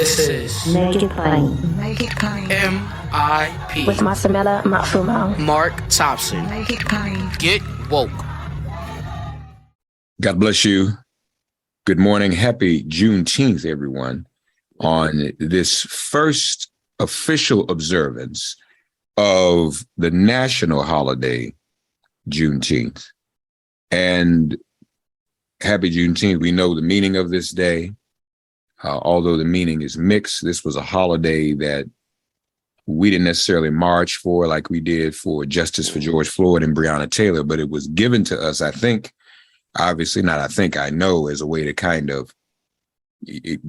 This is Make it plain. Make it plain. MIP With Masamela Matfumo. Mark Thompson. Make it plain. Get woke. God bless you. Good morning. Happy Juneteenth, everyone, on this first official observance of the national holiday, Juneteenth. And happy Juneteenth. We know the meaning of this day. Although the meaning is mixed, this was a holiday that we didn't necessarily march for like we did for justice for George Floyd and Breonna Taylor, but it was given to us, I think, obviously not I think, I know, as a way to kind of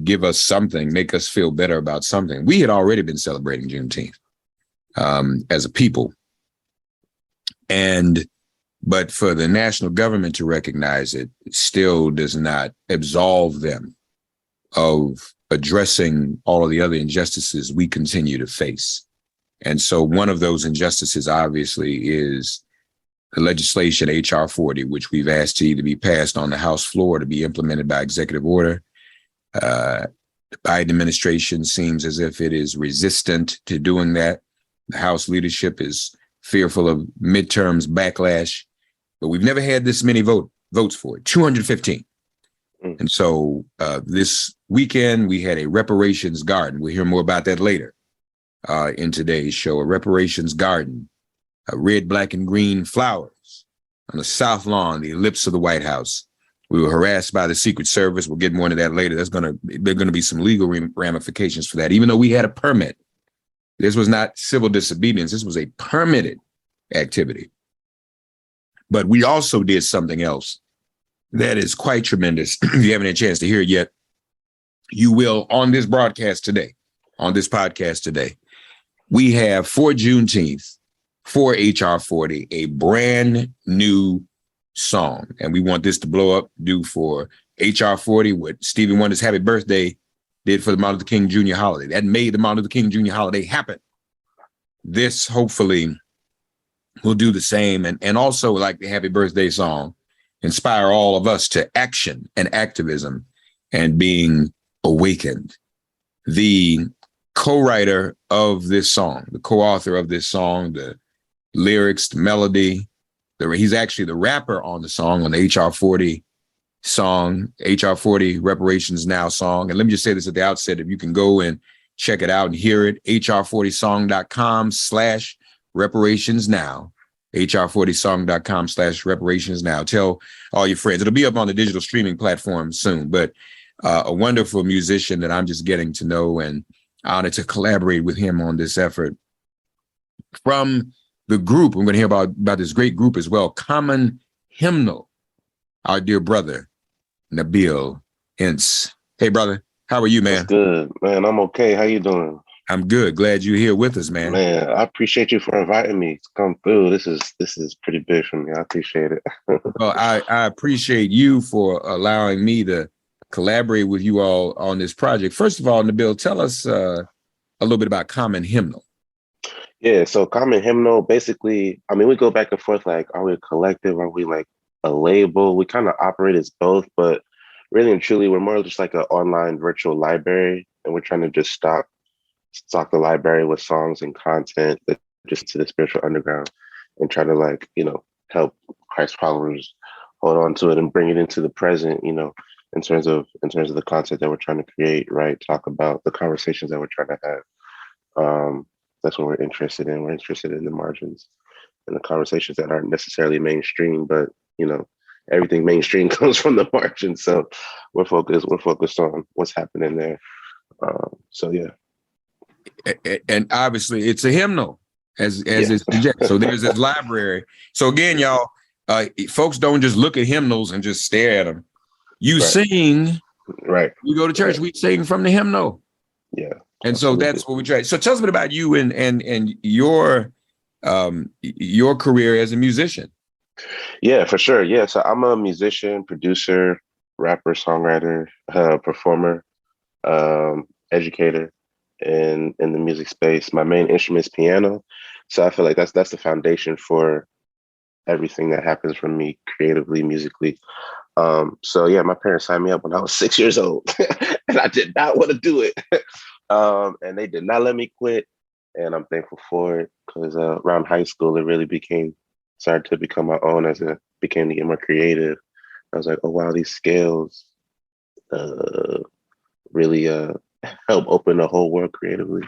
give us something, make us feel better about something. We had already been celebrating Juneteenth as a people. But for the national government to recognize it still does not absolve them of addressing all of the other injustices we continue to face. And so one of those injustices, obviously, is the legislation, H.R. 40, which we've asked to either be passed on the House floor to be implemented by executive order. The Biden administration seems as if it is resistant to doing that. The House leadership is fearful of midterms backlash, but we've never had this many votes for it, 215. And so this weekend, we had a reparations garden. We'll hear more about that later in today's show. A reparations garden, red, black, and green flowers on the South Lawn, the ellipse of the White House. We were harassed by the Secret Service. We'll get more into that later. There are going to be some legal ramifications for that. Even though we had a permit, this was not civil disobedience. This was a permitted activity. But we also did something else that is quite tremendous. If you haven't had a chance to hear it yet, you will on this broadcast today, on this podcast today. We have for Juneteenth, for HR 40, a brand new song. And we want this to blow up, do for HR 40 what Stevie Wonder's Happy Birthday did for the Martin Luther King Jr. holiday. That made the Martin Luther King Jr. holiday happen. This hopefully will do the same. And also, like the Happy Birthday song, inspire all of us to action and activism and being awakened. The co-writer of this song, the co-author of this song, the lyrics, the melody, he's actually the rapper on the song, on the HR 40 song, HR 40 Reparations Now song. And let me just say this at the outset, if you can go and check it out and hear it, hr40song.com/reparations now. hr40song.com/reparations now. Tell all your friends. It'll be up on the digital streaming platform soon, but a wonderful musician that I'm just getting to know and honored to collaborate with him on this effort. From the group, we're going to hear about this great group as well, Common Hymnal, our dear brother, Nabil, Ince. Hey, brother, how are you, man? That's good, man. I'm okay. How you doing? I'm good. Glad you're here with us, man. Man, I appreciate you for inviting me to come through. This is pretty big for me. I appreciate it. Well, I appreciate you for allowing me to collaborate with you all on this project. First of all, Nabil, tell us a little bit about Common Hymnal. Yeah, so Common Hymnal, basically, I mean, we go back and forth, like, are we a collective? Are we like a label? We kind of operate as both, but really and truly, we're more just like an online virtual library, and we're trying to just stock the library with songs and content that just to the spiritual underground and try to, like, help Christ followers hold on to it and bring it into the present, in terms of the content that we're trying to create, right? Talk about the conversations that we're trying to have. That's what we're interested in. We're interested in the margins and the conversations that aren't necessarily mainstream, but everything mainstream comes from the margins. So we're focused on what's happening there. So yeah. And obviously it's a hymnal as it suggests. So there's this library. So again, y'all, folks don't just look at hymnals and just stare at them. You sing, right? You go to church, we sing from the hymnal. Yeah. And so that's what we try. So tell us a bit about you and your career as a musician. Yeah, for sure. Yeah. So I'm a musician, producer, rapper, songwriter, performer, educator in the music space. My main instrument is piano. So I feel like that's the foundation for everything that happens from me creatively, musically. So yeah, my parents signed me up when I was 6 years old. and I did not want to do it. And they did not let me quit, and I'm thankful for it because around high school, it really started to become my own as it became to get more creative. I was like, oh wow, these scales really help open the whole world creatively.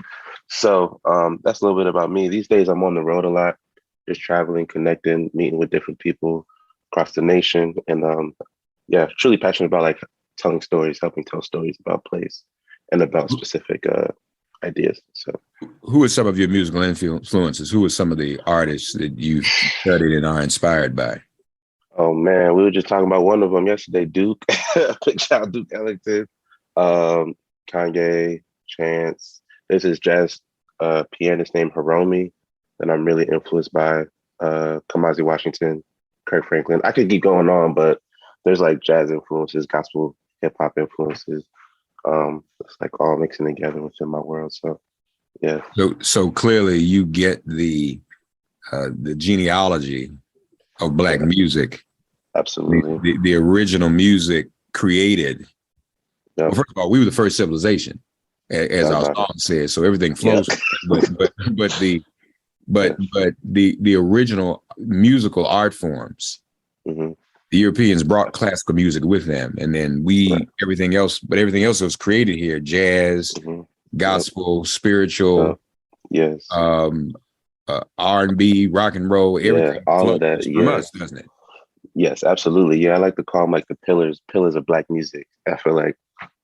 So that's a little bit about me. These days, I'm on the road a lot, just traveling, connecting, meeting with different people across the nation, and truly passionate about like telling stories, helping tell stories about place and about specific ideas. So, who are some of your musical influences? Who are some of the artists that you've studied and are inspired by? Oh man, we were just talking about one of them yesterday, Duke. Big shout out Duke Ellington, Kanye, Chance. There's this jazz pianist named Hiromi that I'm really influenced by. Kamasi Washington, Kirk Franklin. I could keep going on, but there's like jazz influences, gospel, hip hop influences. It's like all mixing together within my world. So yeah. So clearly you get the genealogy of Black music. Absolutely. The original music created. Yep. Well, first of all, we were the first civilization, as our song says. So everything flows. Yep. But the original musical art forms, mm-hmm. the Europeans brought classical music with them, and then everything else that was created here, jazz, mm-hmm. gospel, spiritual, yes, R&B, rock and roll, everything, all of that from us, doesn't it? Yes, absolutely. Yeah, I like to call them like the pillars of Black music. I feel like,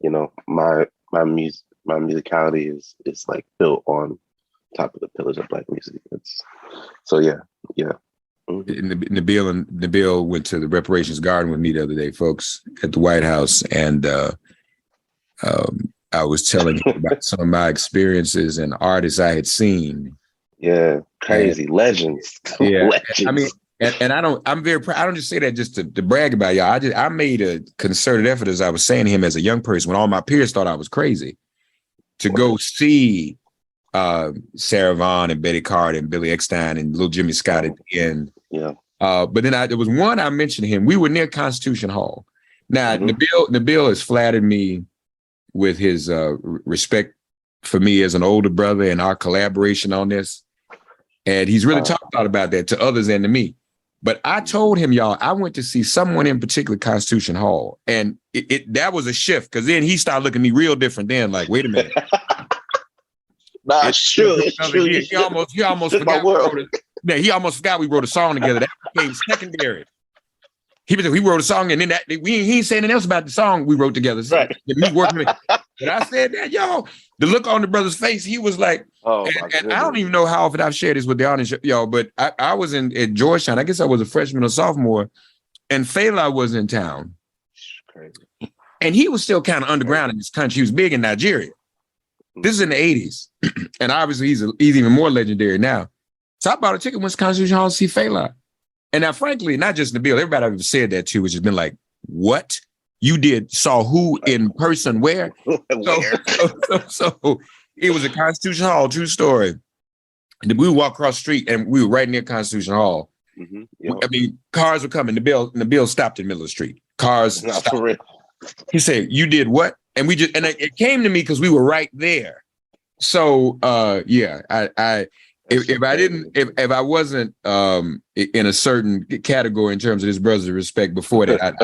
my musicality is like built on top of the pillars of Black music. Yeah. Mm-hmm. Nabil went to the Reparations Garden with me the other day, folks, at the White House, and I was telling him about some of my experiences and artists I had seen. Yeah, crazy legends. Yeah, legends. I mean, and I'm very proud. I don't just say that just to brag about y'all. I made a concerted effort, as I was saying to him, as a young person, when all my peers thought I was crazy, to go see Sarah Vaughan and Betty Carter and Billy Eckstine and Little Jimmy Scott at the end. Yeah. But then there was one I mentioned to him. We were near Constitution Hall. Now, mm-hmm. Nabil has flattered me with his respect for me as an older brother and our collaboration on this. And he's really talked about that to others and to me. But I told him, y'all, I went to see someone in particular, Constitution Hall. And that was a shift, because then he started looking at me real different then, like, wait a minute. It's true. He almost forgot. He almost forgot we wrote a song together. That became secondary. He wrote a song, and then he ain't saying anything else about the song we wrote together. So right. Me working with. But I said that, yo, the look on the brother's face, he was like, and I don't even know how often I've shared this with the audience, y'all, but I was at Georgetown. I guess I was a freshman or sophomore, and Fela was in town. Crazy. And he was still kind of underground in this country. He was big in Nigeria. This is in the 80s. And obviously he's even more legendary now. So I bought a ticket, went to Constitution Hall to see Fela. And now, frankly, not just Nabil, everybody I've said that to, which has been like, what? You saw who in person where? So it was at Constitution Hall, true story. And we walked across the street and we were right near Constitution Hall. Mm-hmm. Yep. I mean, cars were coming. Nabil stopped in the middle of the street. Cars stopped. For real. He said, you did what? And it came to me because we were right there. So if I wasn't in a certain category in terms of this brother's respect before that,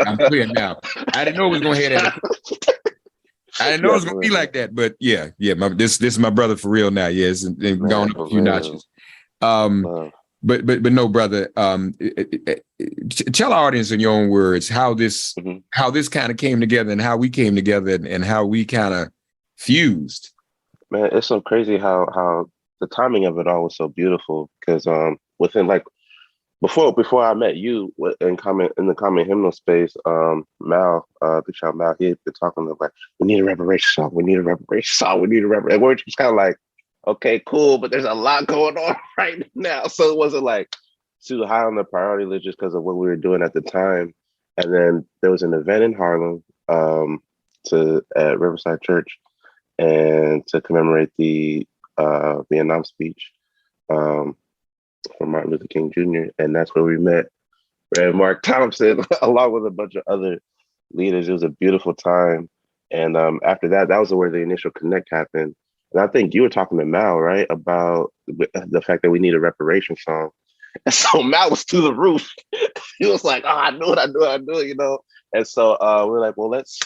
I'm clear now. I didn't know it was going to head that. I didn't know it was going to be like that, but this is my brother for real now. Yes, and gone up a few notches. But no, brother. Tell our audience in your own words how this kind of came together and how we came together and how we kind of fused. Man, it's so crazy how the timing of it all was so beautiful, because within like before I met you in the common hymnal space, Mal, the child Mal, he had been talking like, we need a reparation song, we need a reparation song, we need a reparation. And we're just kind of like, okay, cool, but there's a lot going on right now, so it wasn't like too high on the priority list just because of what we were doing at the time. And then there was an event in Harlem at Riverside Church, and to commemorate the Vietnam speech from Martin Luther King Jr. And that's where we met Rev. Mark Thompson along with a bunch of other leaders. It was a beautiful time. And after that, that was where the initial connect happened. And I think you were talking to Mal, right, about the fact that we need a reparations song. And so Mal was to the roof. He was like, "Oh, I knew it, I knew it, I knew it," you know. And so we're like, "Well, let's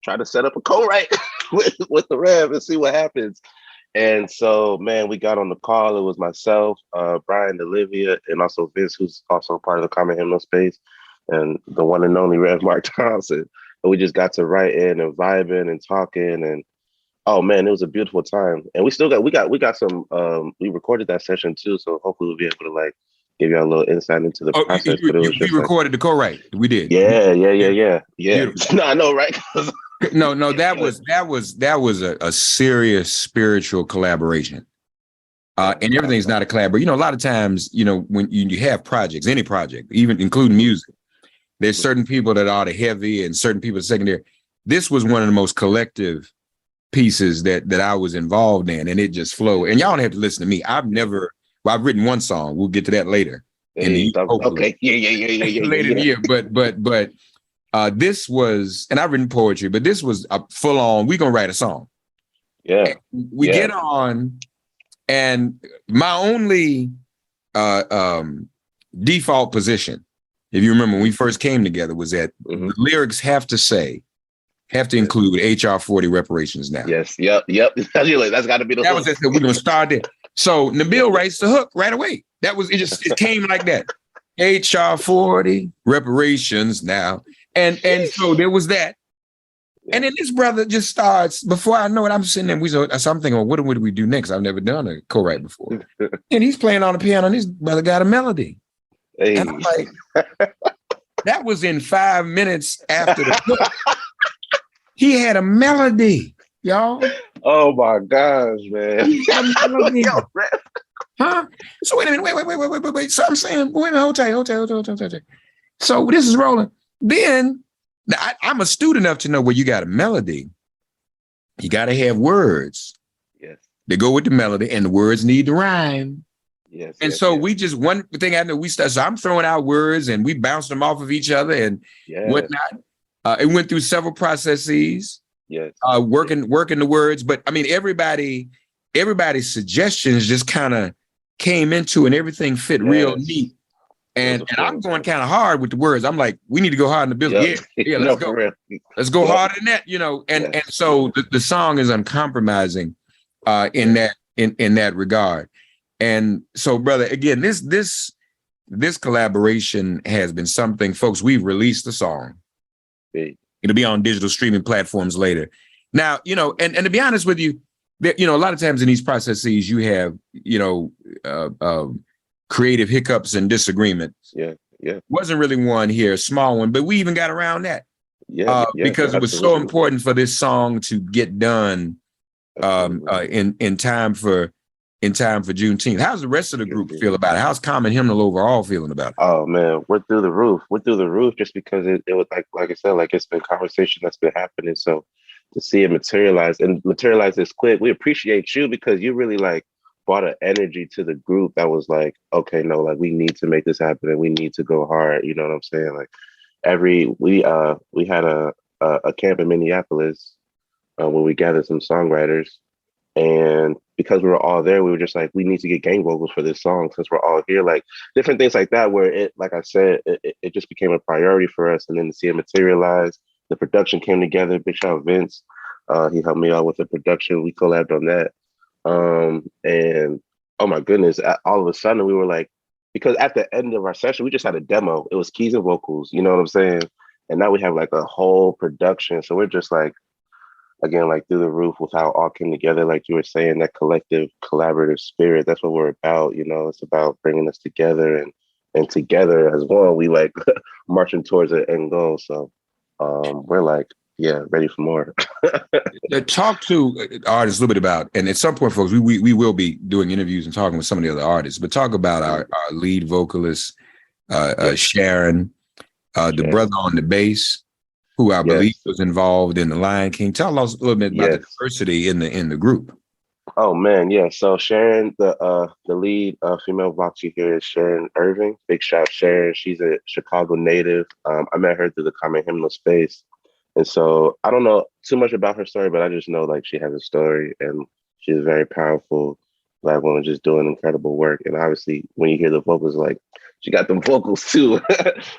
try to set up a co-write with the Rev and see what happens." And so, man, we got on the call. It was myself, Brian, Olivia, and also Vince, who's also part of the Common Hymnal space, and the one and only Rev Mark Thompson. And we just got to write in and vibing and talking, and oh man, it was a beautiful time. And we still got some. We recorded that session too, so hopefully we'll be able to like give you a little insight into the process. But it was just recorded the co-write. We did. Yeah. Beautiful. No, I know, right? No, that was a serious spiritual collaboration. And everything's not a collaboration. You know, a lot of times, you know, when you have projects, any project, even including music, there's certain people that are the heavy and certain people secondary. This was one of the most collective pieces that I was involved in, and it just flowed. And y'all don't have to listen to me. I've written one song. We'll get to that later. Okay. Yeah. Later in the year. But this was, and I've written poetry, but this was a full on, we're going to write a song. Yeah. And we get on, and my only default position, if you remember when we first came together, was that the lyrics have to include HR 40 reparations now. Yes. Yep. That's got to be the that hook. Was it. We're going to start there. So Nabil writes the hook right away. That was, it came like that. HR 40 reparations now. And so there was that. And then this brother just starts, before I know it, I'm sitting there, so I'm thinking, well, what do we do next? I've never done a co-write before. And he's playing on the piano, and this brother got a melody. Hey. And I'm like, that was in 5 minutes after the book. He had a melody, y'all. Oh my gosh, man. He had a melody. Huh? So wait a minute, wait. So I'm saying, wait a minute, hold tight. So this is rolling. Then I'm astute enough to know where you got a melody. You got to have words. Yes. They go with the melody, and the words need to rhyme. Yes. And so we just, one thing I know, so I'm throwing out words and we bounced them off of each other and whatnot. It went through several processes. Yes. Working the words, but I mean, everybody's suggestions just kind of came into, and everything fit real neat. And I'm going kind of hard with the words. I'm like, we need to go hard in the building. Yeah, let's go. Let's go harder than that, you know. And so the song is uncompromising in that regard. And so, brother, again, this collaboration has been something, folks. We've released the song. It'll be on digital streaming platforms later. Now, you know, and to be honest with you, you know, a lot of times in these processes, you have, you know, creative hiccups and disagreements. Yeah. Wasn't really one here, a small one, but we even got around that. Because it was so important for this song to get done in time for Juneteenth. How's the rest of the group feel about it? How's Common Hymnal overall feeling about it? Oh man, we're through the roof. Just because it was like I said, like it's been conversation that's been happening. So to see it materialize this quick, we appreciate you because you really like brought an energy to the group that was like, okay, no, like we need to make this happen and we need to go hard. You know what I'm saying? Like we had a camp in Minneapolis where we gathered some songwriters. And because we were all there, we were just like, we need to get gang vocals for this song since we're all here. Like different things like that, where it, like I said, it just became a priority for us. And then to see it materialize, the production came together. Big shout out Vince. He helped me out with the production. We collabed on that. And oh my goodness, all of a sudden we were like, because at the end of our session, we just had a demo. It was keys and vocals, you know what I'm saying? And now we have like a whole production. So we're just like, again, like through the roof with how it all came together, like you were saying, that collective, collaborative spirit. That's what we're about. You know, it's about bringing us together and together as one, we like marching towards an end goal. So we're like, ready for more. Talk to artists a little bit about, and at some point, folks, we will be doing interviews and talking with some of the other artists, but talk about our lead vocalist, Sharon, the brother on the bass, who I believe was involved in The Lion King. Tell us a little bit about the diversity in the group. Oh man, yeah. So Sharon, the lead female vocal here is Sharon Irving. Big shout Sharon. She's a Chicago native. I met her through the Common Hymnal space. And so I don't know too much about her story, but I just know like she has a story and she's a very powerful Black woman just doing incredible work. And obviously when you hear the vocals, like she got them vocals too.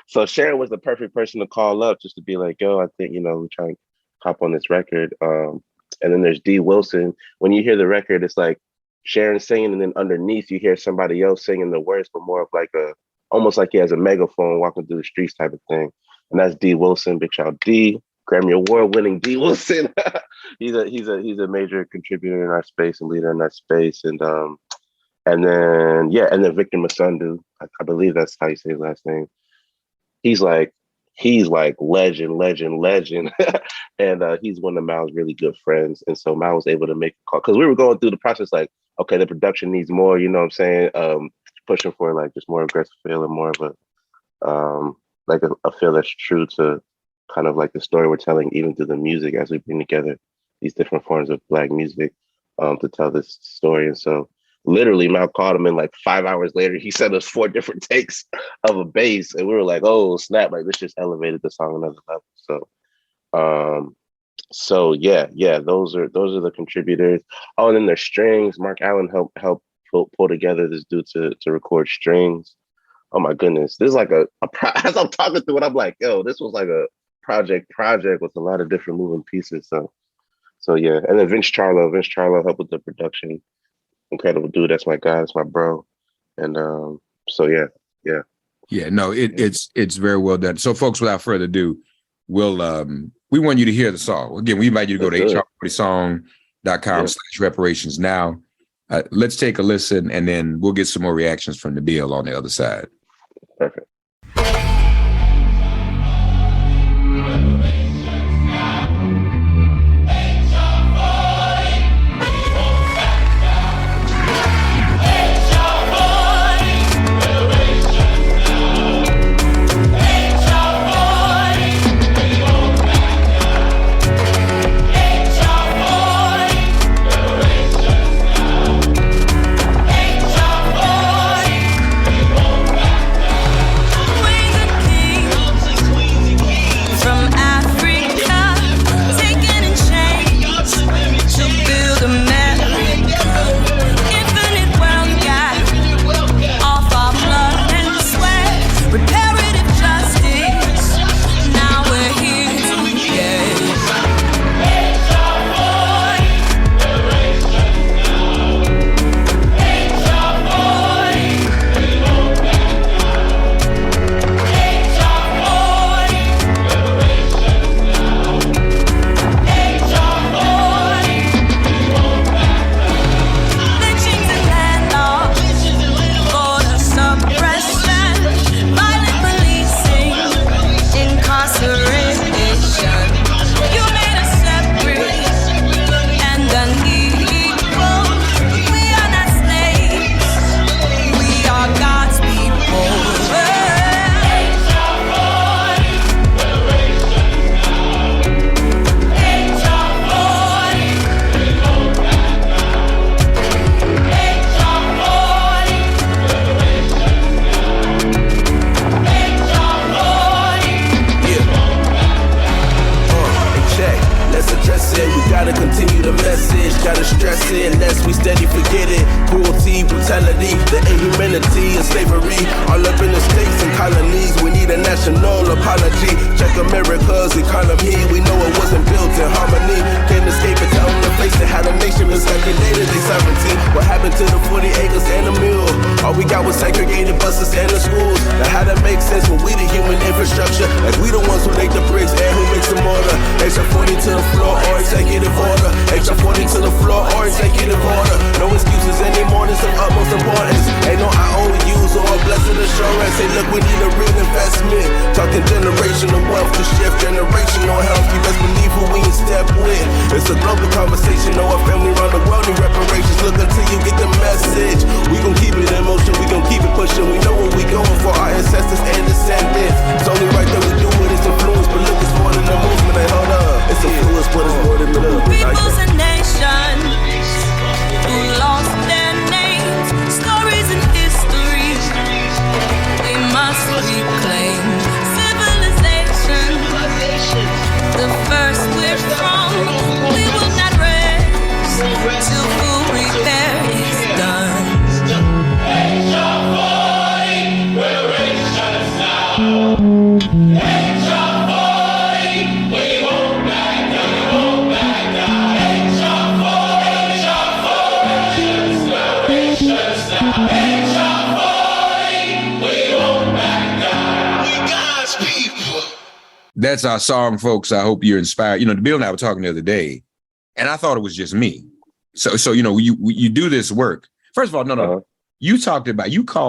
So Sharon was the perfect person to call up just to be like, yo, I think, we're trying to hop on this record. And then there's D Wilson. When you hear the record, it's like Sharon singing, and then underneath you hear somebody else singing the words, but more of like almost like he has a megaphone walking through the streets type of thing. And that's D Wilson, big shout D, Grammy Award winning D Wilson. he's a major contributor in our space and leader in that space. And then Victor Masundu, I believe that's how you say his last name. He's like legend. And he's one of Mal's really good friends. And so Mal was able to make a call because we were going through the process like, okay, the production needs more, you know what I'm saying? Pushing for like just more aggressive feel and more of a feel that's true to kind of like the story we're telling, even through the music as we bring together these different forms of Black music to tell this story. And so literally Mal called him and like 5 hours later, he sent us 4 different takes of a bass. And we were like, oh snap, like this just elevated the song another level. So yeah, those are the contributors. Oh, and then there's strings. Mark Allen helped pull together this dude to record strings. Oh my goodness. This is like as I'm talking through it, I'm like, yo, this was like a project with a lot of different moving pieces. So yeah. And then Vince Charlo helped with the production. Incredible dude. That's my guy. That's my bro. And so yeah. Yeah, no, it's very well done. So folks, without further ado, we want you to hear the song. Again, we invite you to go to hr40song.com/reparations now. Let's take a listen, and then we'll get some more reactions from Nabil on the other side. Perfect. Reclaim civilization, the That's our song, folks. I hope you're inspired. You know, Nabil and I were talking the other day, and I thought it was just me. So you know, you do this work. First of all, no. You called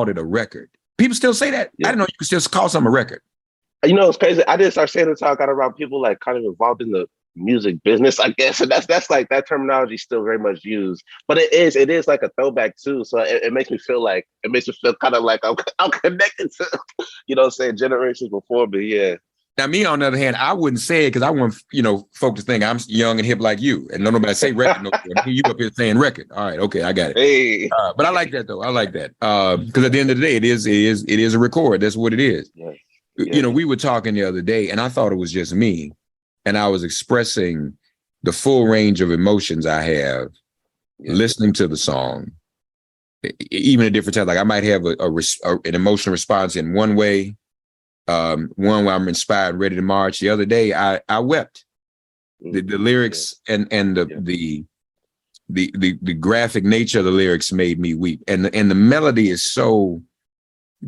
it a record. People still say that. Yeah. I didn't know you could still call something a record. You know, it's crazy. I didn't start saying it until I got around people like kind of involved in the music business, I guess. And that's like that terminology is still very much used. But it is like a throwback too. So it makes me feel kind of like I'm connected to, you know what I'm saying, generations before me. Yeah. Now, me, on the other hand, I wouldn't say it because I want, you know, folks to think I'm young and hip like you. And nobody say record no more. You up here saying record. All right, okay, I got it. Hey. But I like that, though. I like that. Because at the end of the day, it is a record. That's what it is. Yeah. You know, we were talking the other day, and I thought it was just me. And I was expressing the full range of emotions I have listening to the song, even at different times. Like I might have an emotional response in one way. One where I'm inspired, ready to march. The other day, I wept. The lyrics and the graphic nature of the lyrics made me weep, and the melody is so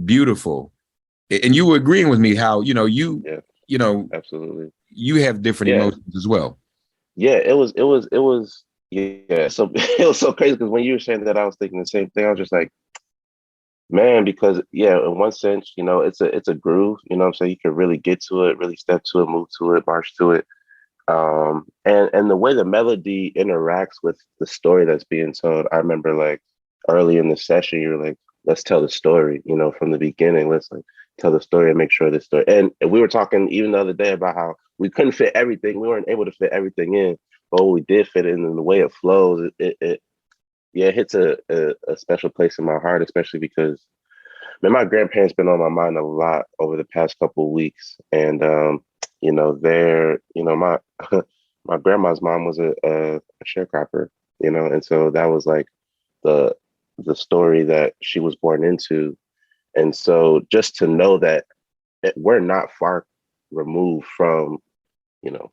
beautiful. And you were agreeing with me how you know absolutely you have different emotions as well. Yeah, it was yeah. So it was so crazy because when you were saying that, I was thinking the same thing. I was just like, man, because in one sense, you know, it's a groove, you know what I'm saying? You can really get to it, really step to it, move to it, march to it. And the way the melody interacts with the story that's being told. I remember like early in the session, you were like, let's tell the story, you know, from the beginning. Let's like tell the story and make sure the story. And we were talking even the other day about how we couldn't fit everything. We weren't able to fit everything in, but we did fit it in, and the way it flows, it hits a special place in my heart, especially because my grandparents been on my mind a lot over the past couple of weeks. And, you know, my my grandma's mom was a sharecropper, you know, and so that was like the story that she was born into. And so just to know that we're not far removed from, you know,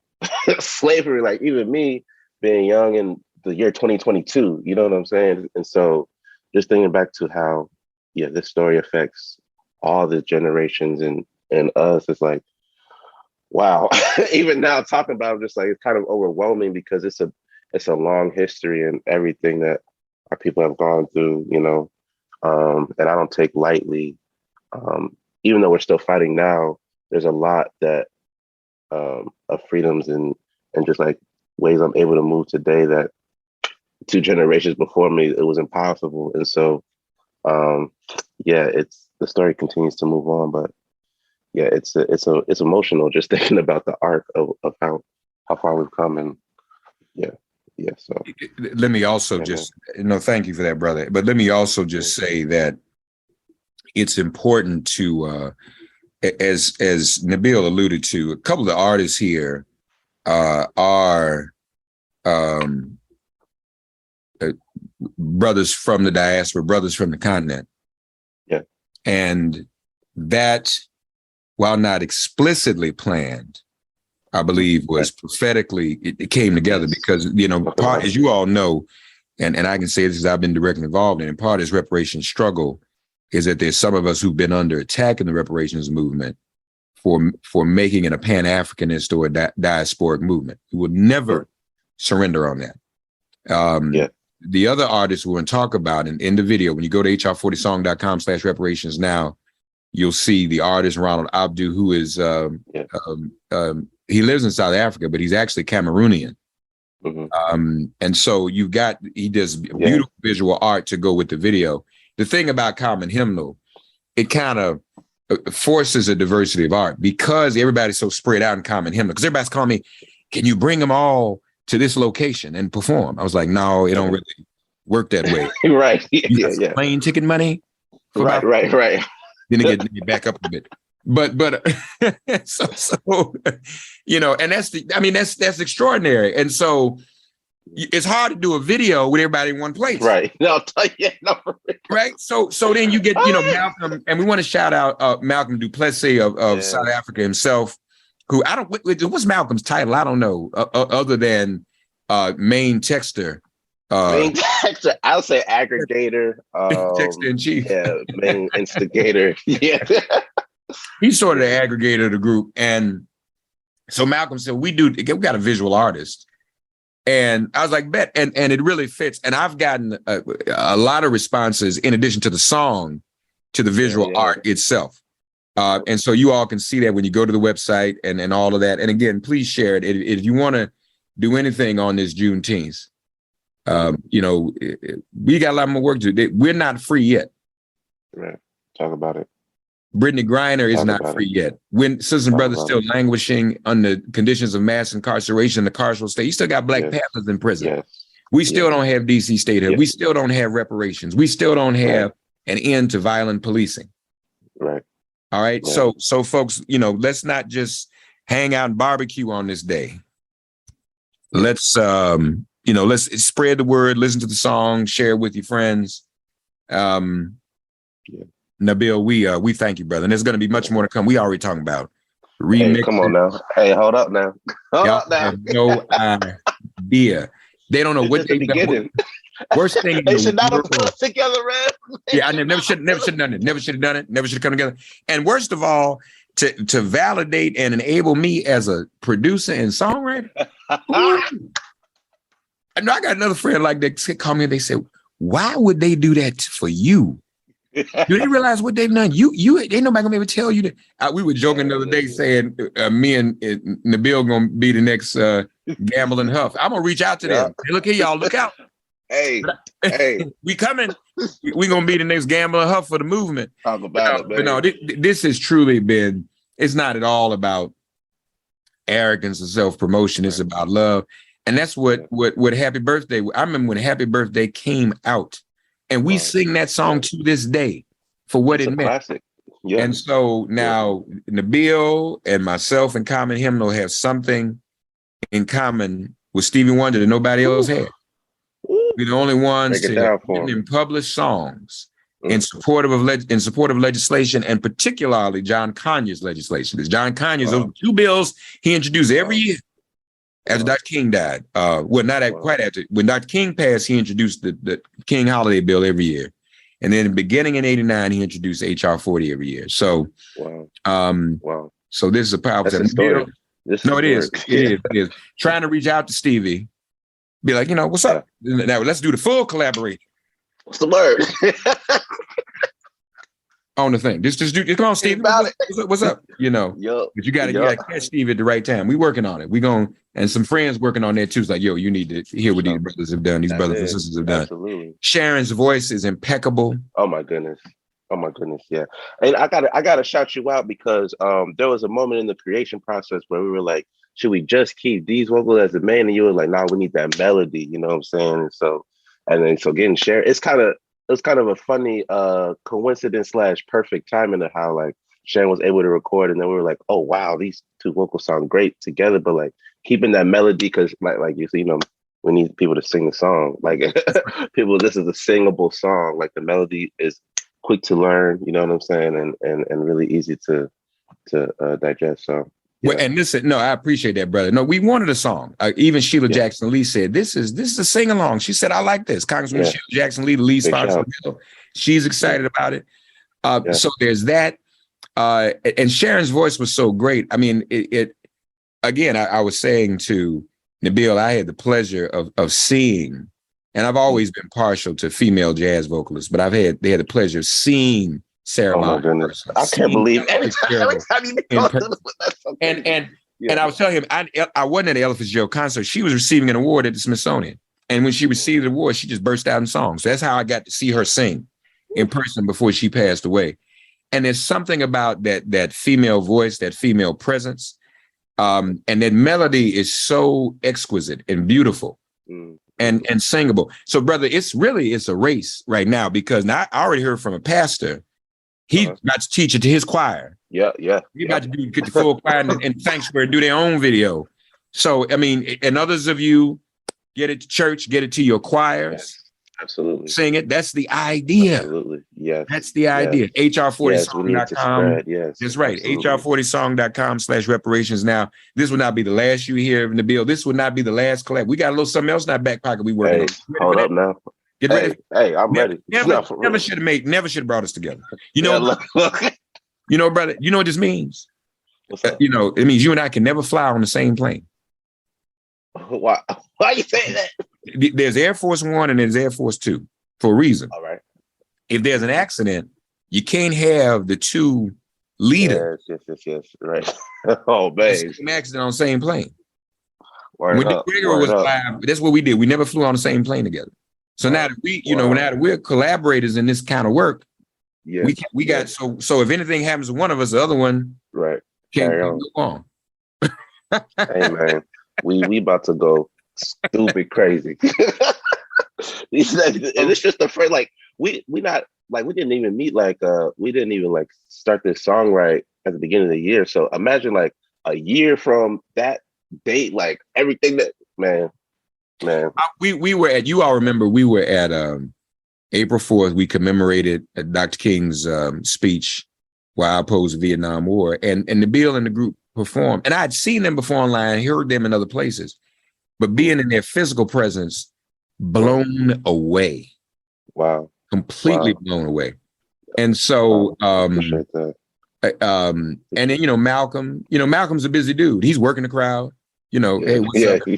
slavery, like even me being young in the year 2022, you know what I'm saying? And so just thinking back to how, this story affects all the generations and us, it's like, wow. Even now talking about it, just like, it's kind of overwhelming because it's a long history and everything that our people have gone through, you know, and I don't take lightly, even though we're still fighting now, there's a lot that of freedoms and just like ways I'm able to move today that 2 generations before me, it was impossible. And so, it's the story continues to move on, but it's emotional just thinking about the arc of how far we've come. And so let me also thank you for that, brother. But let me also just say that it's important to, as Nabil alluded to, a couple of the artists here are brothers from the diaspora, brothers from the continent. Yeah. And that, while not explicitly planned, I believe was prophetically, it came together because, you know, part, as you all know, and I can say this because I've been directly involved in part of this reparations struggle is that there's some of us who've been under attack in the reparations movement for making it a Pan-Africanist or a diasporic movement. We will never surrender on that. The other artists we're going to talk about in the video, when you go to hr40song.com/reparations now, you'll see the artist Ronald Abdu, who is, he lives in South Africa, but he's actually Cameroonian. Mm-hmm. And so he does beautiful visual art to go with the video. The thing about Common Hymnal, it kind of forces a diversity of art because everybody's so spread out in Common Hymnal. Because everybody's calling me, can you bring them all to this location and perform? I was like, no, it don't really work that way. Right. You got plane ticket money. Right. Then it get back up a bit. But so you know, and that's extraordinary. And so it's hard to do a video with everybody in one place. Right. No, yeah, no. Right. So then you get, Malcolm, and we want to shout out Malcolm Duplessis of South Africa himself, who what's Malcolm's title? I don't know, other than main texter. Main texter, I'll say aggregator. Texter in chief. Yeah, main instigator. Yeah. He's sort of the aggregator of the group. And so Malcolm said, we got a visual artist. And I was like, bet. And it really fits. And I've gotten a lot of responses in addition to the song, to the visual art itself. And so you all can see that when you go to the website and all of that. And again, please share it. If you want to do anything on this Juneteenth, we got a lot more work to do. We're not free yet. Right. Talk about it. Brittany Griner is not free yet. When sisters and brothers still languishing under conditions of mass incarceration in the carceral state, you still got Black Panthers in prison. Yes. We still don't have DC statehood. Yes. We still don't have reparations. We still don't have an end to violent policing. Right. All right. Yeah. So folks, let's not just hang out and barbecue on this day. Let's let's spread the word, listen to the song, share it with your friends. Nabil, we thank you, brother. And there's going to be much more to come. We already talking about remix. Hey, come on now. Hey, hold up now. Hold up now. Have no idea. They don't know what they done. Worst thing they should not have put us together, man. Yeah, I never should have done it. Never should have done it. Never should have come together. And worst of all, to validate and enable me as a producer and songwriter. I know I got another friend like that call me and they said, why would they do that for you? Do they realize what they've done? You ain't nobody gonna ever tell you that. We were joking the other day saying me and Nabil gonna be the next Gamble and Huff. I'm gonna reach out to them. Hey, look here, y'all, look out. Hey, we coming. We gonna be the next Gamble and Huff for the movement. Talk about it, man. But no, this has truly been. It's not at all about arrogance or self-promotion. It's about love, and that's what Happy Birthday. I remember when Happy Birthday came out. And we sing that song to this day for what it meant. Classic. Yeah. And so now Nabil and myself and Common Hymnal have something in common with Stevie Wonder that nobody else had. We're the only ones to have published songs in support of legislation, and particularly John Conyers legislation. Because John Conyers, those 2 bills he introduced every year. After Dr. King died, quite after. When Dr. King passed, he introduced the King Holiday Bill every year. And then beginning in 89, he introduced H.R. 40 every year. So, so this is a powerful bill. It is. Trying to reach out to Stevie, be like, what's up? Now let's do the full collaboration. What's the word? On the thing. Just come on, Stevie. What's up? But you gotta catch Stevie at the right time. We working on it. We going and some friends working on that too. It's like, yo, you need to hear what these brothers have done. These brothers and sisters have done. Absolutely. Sharon's voice is impeccable. Oh my goodness. Yeah. And I gotta shout you out because there was a moment in the creation process where we were like, should we just keep these vocals as the main? And you were like, nah, we need that melody. You know what I'm saying? And so getting Sharon, it was kind of a funny coincidence / perfect timing of how like Sharon was able to record, and then we were like, oh wow, these 2 vocals sound great together, but like keeping that melody, because like you see, we need people to sing the song. Like this is a singable song. Like the melody is quick to learn, you know what I'm saying, and really easy to digest. So well, and I appreciate that, brother. No, we wanted a song. Even Sheila Jackson Lee said, this is a sing along. She said, I like this. Congresswoman Sheila Jackson Lee, the lead sponsor of the bill. She's excited about it. So there's that. And Sharon's voice was so great. I mean, again, I was saying to Nabil, I had the pleasure of seeing, and I've always been partial to female jazz vocalists, but they had the pleasure of seeing Sarah. Oh my goodness! I can't believe every time you and I was telling him, I wasn't at the Ella Fitzgerald concert. She was receiving an award at the Smithsonian, and when she received the award, she just burst out in song. So that's how I got to see her sing in person before she passed away. And there's something about that female voice, that female presence, and that melody is so exquisite and beautiful. And singable. So, brother, it's a race right now, because now I already heard from a pastor. He's about to teach it to his choir. Yeah. He's about to get the full choir and Sanctuary do their own video. So, I mean, and others of you, get it to church, get it to your choirs. Yes. Absolutely. Sing it. That's the idea. Absolutely. Yes. That's the idea. HR40song.com. Yes, we need to spread. Yes. That's right. Absolutely. HR40song.com/reparations. Now, this would not be the last you hear, Nabil. This would not be the last collab. We got a little something else in our back pocket we working on. Hold up now. Get ready. Hey, I'm ready. Never should have brought us together. You know, look. You know, brother, you know what this means? What's up? You know, it means you and I can never fly on the same plane. Why you saying that? There's Air Force One and there's Air Force Two for a reason. All right. If there's an accident, you can't have the two leaders. Yes. Right. Oh, man. Same accident on the same plane. When Dick Gregory was alive, that's what we did. We never flew on the same plane together. So now that we, now that we're collaborators in this kind of work, we got so if anything happens to one of us, the other one can't go on. Hey man, we about to go stupid crazy. And it's just the first, like we not like we didn't even meet, like we didn't even like start this song right at the beginning of the year. So imagine like a year from that date, like everything that man. We were at, you all remember, we were at April 4th. We commemorated Dr. King's speech while I opposed the Vietnam War, and Nabil and the group performed. And I'd seen them before online, heard them in other places, but being in their physical presence, blown away. Wow. Completely blown away. And so, and then, Malcolm's a busy dude. He's working the crowd. Hey, what's up? We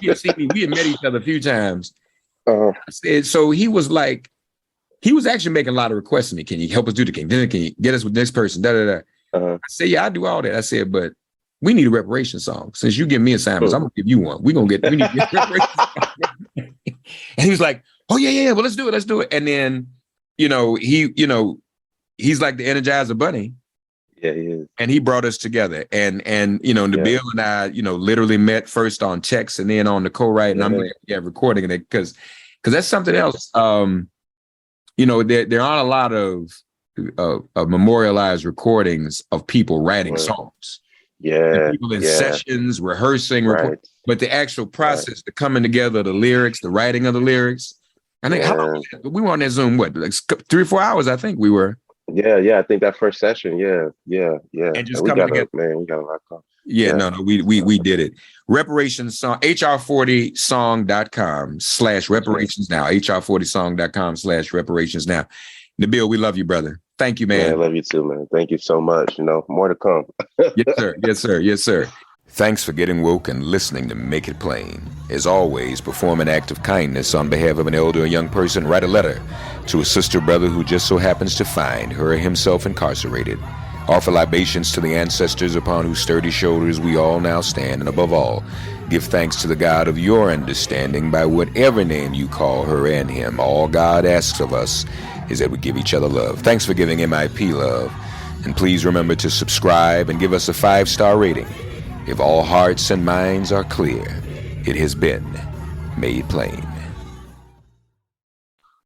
had met each other a few times. So he was like, he was actually making a lot of requests to me. Can you help us do the King? Can you get us with this person? I said, yeah, I do all that. I said, but we need a reparations song. Since you give me assignments, I'm gonna give you one. We need to get reparations song. And he was like, oh yeah. Well, let's do it. And then, he's like the Energizer Bunny. Yeah, he is. And he brought us together. And Nabil and I, literally met first on text and then on the co-write. And I'm recording it because that's something else. There aren't a lot of memorialized recordings of people writing songs. Yeah. People in sessions, rehearsing, but the actual process, the coming together, the lyrics, the writing of the lyrics. I think we were on that Zoom, like 3 or 4 hours, I think we were. Yeah. I think that first session. Yeah. And just coming together. Man, we got a lot of we did it. Reparations Song, HR40song.com/reparations now. HR40song.com/reparations now. Nabil, we love you, brother. Thank you, man. Yeah, I love you too, man. Thank you so much. More to come. Yes, sir. Thanks for getting woke and listening to Make It Plain. As always, perform an act of kindness on behalf of an elder or young person. Write a letter to a sister, brother who just so happens to find her or himself incarcerated. Offer libations to the ancestors upon whose sturdy shoulders we all now stand. And above all, give thanks to the God of your understanding by whatever name you call her and him. All God asks of us is that we give each other love. Thanks for giving MIP love. And please remember to subscribe and give us a 5-star rating. If all hearts and minds are clear, it has been made plain.